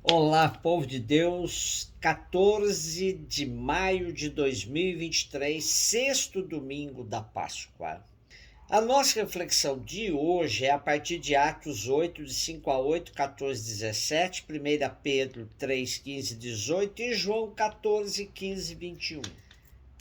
Olá, povo de Deus, 14 de maio de 2023, sexto domingo da Páscoa. A nossa reflexão de hoje é a partir de Atos 8, de 5 a 8, 14, 17, 1 Pedro 3, 15, 18 e João 14, 15, 21.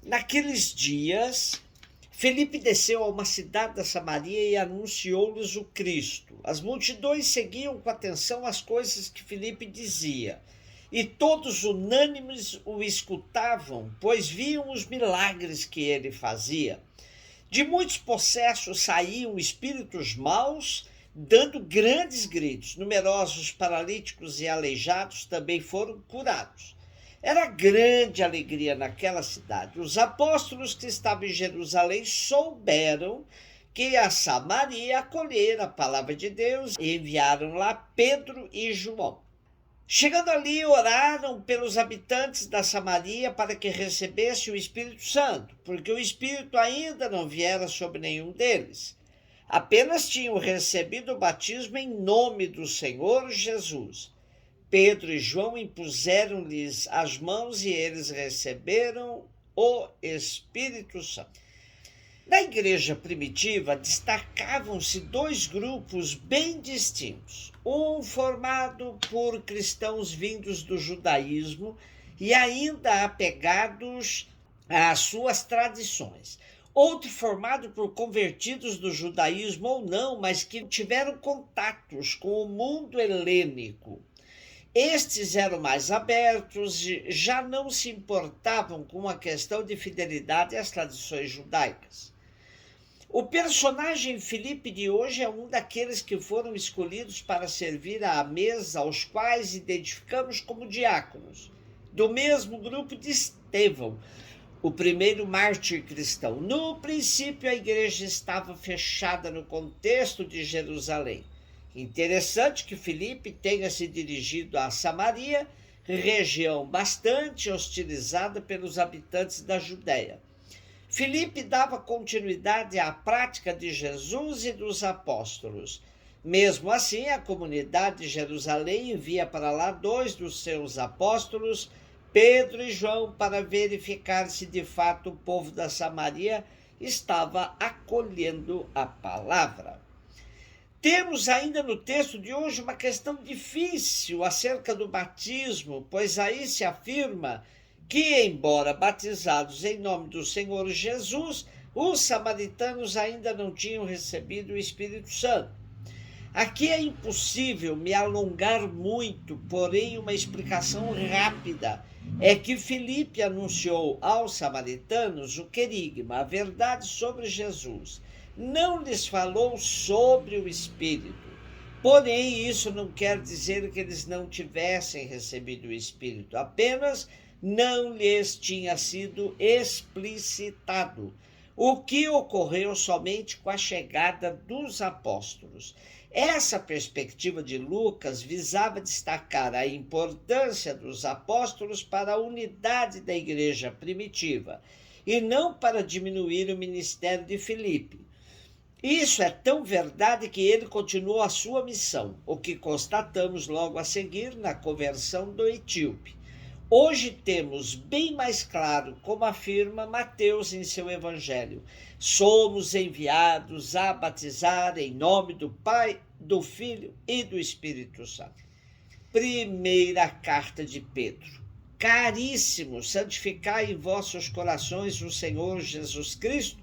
Naqueles dias, Felipe desceu a uma cidade da Samaria e anunciou-lhes o Cristo. As multidões seguiam com atenção as coisas que Felipe dizia, e todos unânimes o escutavam, pois viam os milagres que ele fazia. De muitos possessos saíam espíritos maus, dando grandes gritos. Numerosos paralíticos e aleijados também foram curados. Era grande alegria naquela cidade. Os apóstolos que estavam em Jerusalém souberam que a Samaria acolhera a palavra de Deus e enviaram lá Pedro e João. Chegando ali, oraram pelos habitantes da Samaria para que recebessem o Espírito Santo, porque o Espírito ainda não viera sobre nenhum deles. Apenas tinham recebido o batismo em nome do Senhor Jesus. Pedro e João impuseram-lhes as mãos e eles receberam o Espírito Santo. Na igreja primitiva, destacavam-se dois grupos bem distintos. Um formado por cristãos vindos do judaísmo e ainda apegados às suas tradições. Outro formado por convertidos do judaísmo ou não, mas que tiveram contatos com o mundo helênico. Estes eram mais abertos e já não se importavam com a questão de fidelidade às tradições judaicas. O personagem Filipe de hoje é um daqueles que foram escolhidos para servir à mesa, aos quais identificamos como diáconos, do mesmo grupo de Estevão, o primeiro mártir cristão. No princípio, a igreja estava fechada no contexto de Jerusalém. Interessante que Filipe tenha se dirigido a Samaria, região bastante hostilizada pelos habitantes da Judéia. Filipe dava continuidade à prática de Jesus e dos apóstolos. Mesmo assim, a comunidade de Jerusalém envia para lá dois dos seus apóstolos, Pedro e João, para verificar se de fato o povo da Samaria estava acolhendo a palavra. Temos ainda no texto de hoje uma questão difícil acerca do batismo, pois aí se afirma que, embora batizados em nome do Senhor Jesus, os samaritanos ainda não tinham recebido o Espírito Santo. Aqui é impossível me alongar muito, porém uma explicação rápida é que Filipe anunciou aos samaritanos o querigma, a verdade sobre Jesus. Não lhes falou sobre o Espírito. Porém, isso não quer dizer que eles não tivessem recebido o Espírito, apenas não lhes tinha sido explicitado, o que ocorreu somente com a chegada dos apóstolos. Essa perspectiva de Lucas visava destacar a importância dos apóstolos para a unidade da igreja primitiva, e não para diminuir o ministério de Filipe. Isso é tão verdade que ele continuou a sua missão, o que constatamos logo a seguir na conversão do etíope. Hoje temos bem mais claro, como afirma Mateus em seu evangelho, somos enviados a batizar em nome do Pai, do Filho e do Espírito Santo. Primeira carta de Pedro. Caríssimos, santificai em vossos corações o Senhor Jesus Cristo,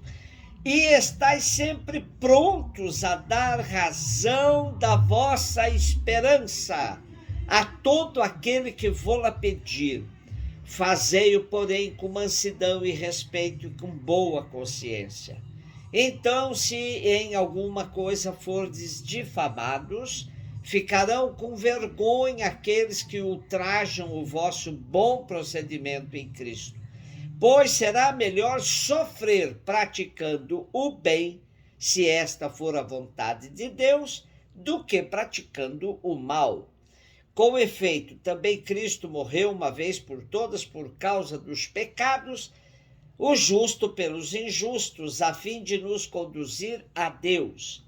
e estais sempre prontos a dar razão da vossa esperança a todo aquele que vô-la pedir. Fazei-o, porém, com mansidão e respeito e com boa consciência. Então, se em alguma coisa fordes difamados, ficarão com vergonha aqueles que ultrajam o vosso bom procedimento em Cristo. Pois será melhor sofrer praticando o bem, se esta for a vontade de Deus, do que praticando o mal. Com efeito, também Cristo morreu uma vez por todas por causa dos pecados, o justo pelos injustos, a fim de nos conduzir a Deus.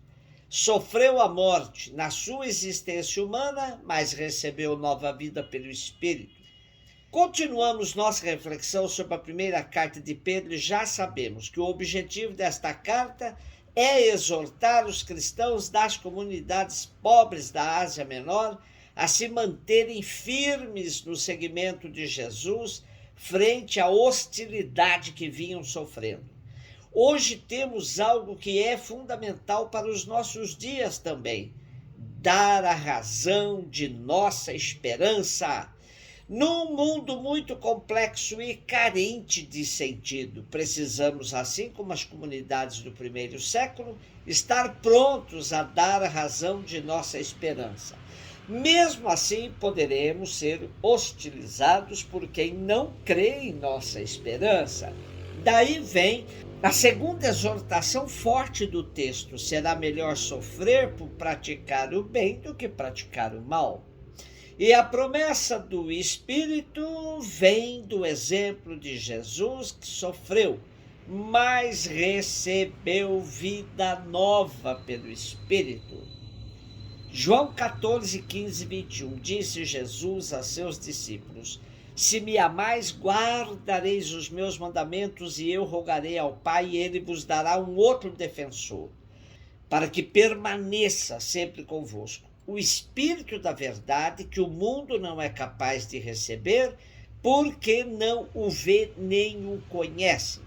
Sofreu a morte na sua existência humana, mas recebeu nova vida pelo Espírito. Continuamos nossa reflexão sobre a primeira carta de Pedro e já sabemos que o objetivo desta carta é exortar os cristãos das comunidades pobres da Ásia Menor a se manterem firmes no seguimento de Jesus frente à hostilidade que vinham sofrendo. Hoje temos algo que é fundamental para os nossos dias também: dar a razão de nossa esperança. Num mundo muito complexo e carente de sentido, precisamos, assim como as comunidades do primeiro século, estar prontos a dar a razão de nossa esperança. Mesmo assim, poderemos ser hostilizados por quem não crê em nossa esperança. Daí vem a segunda exortação forte do texto: será melhor sofrer por praticar o bem do que praticar o mal. E a promessa do Espírito vem do exemplo de Jesus, que sofreu, mas recebeu vida nova pelo Espírito. João 14, 15 e 21, disse Jesus a seus discípulos: se me amais, guardareis os meus mandamentos, e eu rogarei ao Pai, e ele vos dará um outro defensor, para que permaneça sempre convosco. O Espírito da verdade, que o mundo não é capaz de receber, porque não o vê nem o conhece.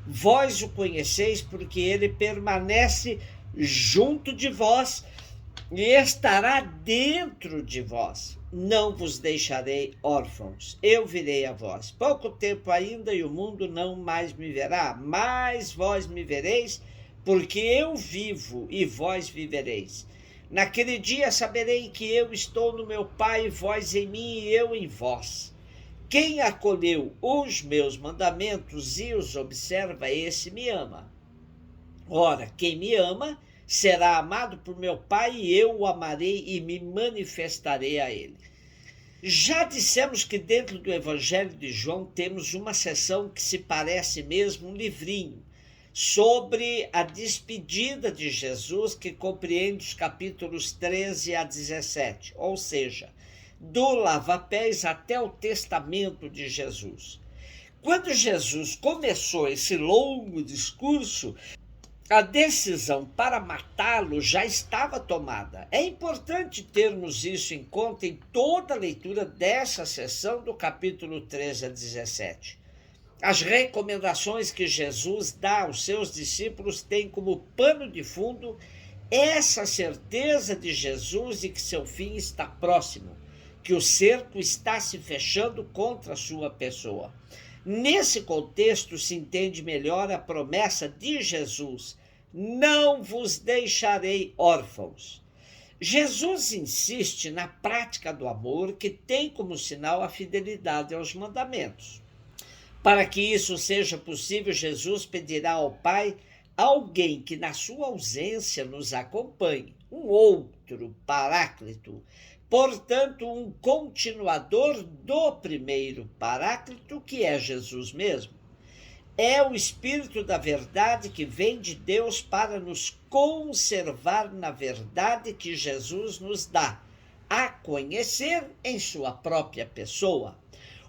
Vós o conheceis, porque ele permanece junto de vós e estará dentro de vós. Não vos deixarei órfãos, eu virei a vós. Pouco tempo ainda e o mundo não mais me verá, mas vós me vereis, porque eu vivo e vós vivereis. Naquele dia saberei que eu estou no meu Pai, vós em mim e eu em vós. Quem acolheu os meus mandamentos e os observa, esse me ama. Ora, quem me ama será amado por meu Pai, e eu o amarei e me manifestarei a ele. Já dissemos que dentro do Evangelho de João temos uma seção que se parece mesmo um livrinho, sobre a despedida de Jesus, que compreende os capítulos 13 a 17, ou seja, do lava-pés até o testamento de Jesus. Quando Jesus começou esse longo discurso, a decisão para matá-lo já estava tomada. É importante termos isso em conta em toda a leitura dessa seção do capítulo 13 a 17. As recomendações que Jesus dá aos seus discípulos têm como pano de fundo essa certeza de Jesus de que seu fim está próximo, que o cerco está se fechando contra a sua pessoa. Nesse contexto se entende melhor a promessa de Jesus: não vos deixarei órfãos. Jesus insiste na prática do amor, que tem como sinal a fidelidade aos mandamentos. Para que isso seja possível, Jesus pedirá ao Pai alguém que na sua ausência nos acompanhe, um outro Paráclito, portanto um continuador do primeiro Paráclito, que é Jesus mesmo. É o Espírito da verdade que vem de Deus para nos conservar na verdade que Jesus nos dá a conhecer em sua própria pessoa.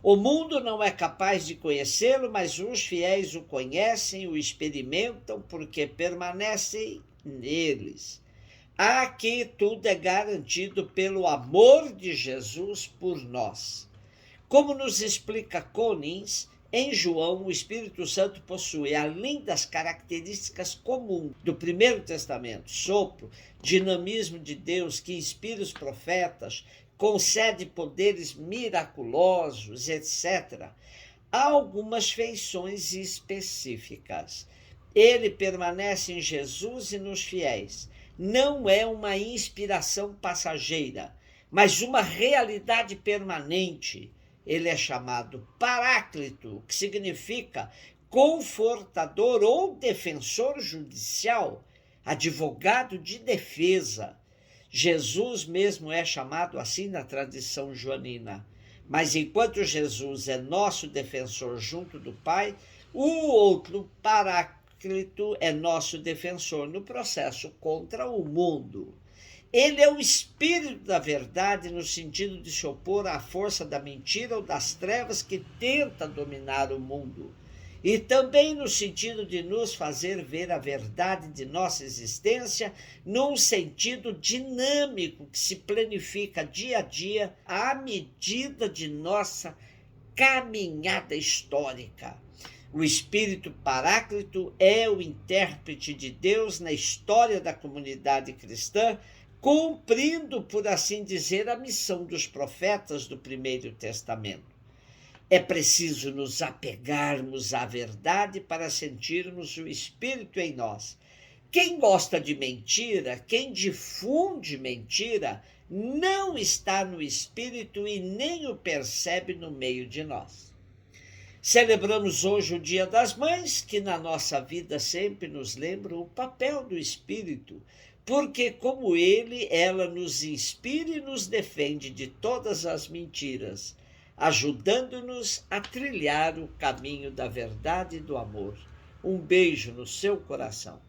O mundo não é capaz de conhecê-lo, mas os fiéis o conhecem e o experimentam, porque permanecem neles. Aqui tudo é garantido pelo amor de Jesus por nós. Como nos explica Collins, em João, o Espírito Santo possui, além das características comuns do Primeiro Testamento, sopro, dinamismo de Deus que inspira os profetas, concede poderes miraculosos, etc., há algumas feições específicas. Ele permanece em Jesus e nos fiéis. Não é uma inspiração passageira, mas uma realidade permanente. Ele é chamado Paráclito, que significa confortador ou defensor judicial, advogado de defesa. Jesus mesmo é chamado assim na tradição joanina. Mas enquanto Jesus é nosso defensor junto do Pai, o outro Paráclito Paráclito é nosso defensor no processo contra o mundo. Ele é o espírito da verdade no sentido de se opor à força da mentira ou das trevas que tenta dominar o mundo. E também no sentido de nos fazer ver a verdade de nossa existência num sentido dinâmico que se planifica dia a dia à medida de nossa caminhada histórica. O Espírito Paráclito é o intérprete de Deus na história da comunidade cristã, cumprindo, por assim dizer, a missão dos profetas do Primeiro Testamento. É preciso nos apegarmos à verdade para sentirmos o Espírito em nós. Quem gosta de mentira, quem difunde mentira, não está no Espírito e nem o percebe no meio de nós. Celebramos hoje o Dia das Mães, que na nossa vida sempre nos lembra o papel do Espírito, porque como ele, ela nos inspira e nos defende de todas as mentiras, ajudando-nos a trilhar o caminho da verdade e do amor. Um beijo no seu coração.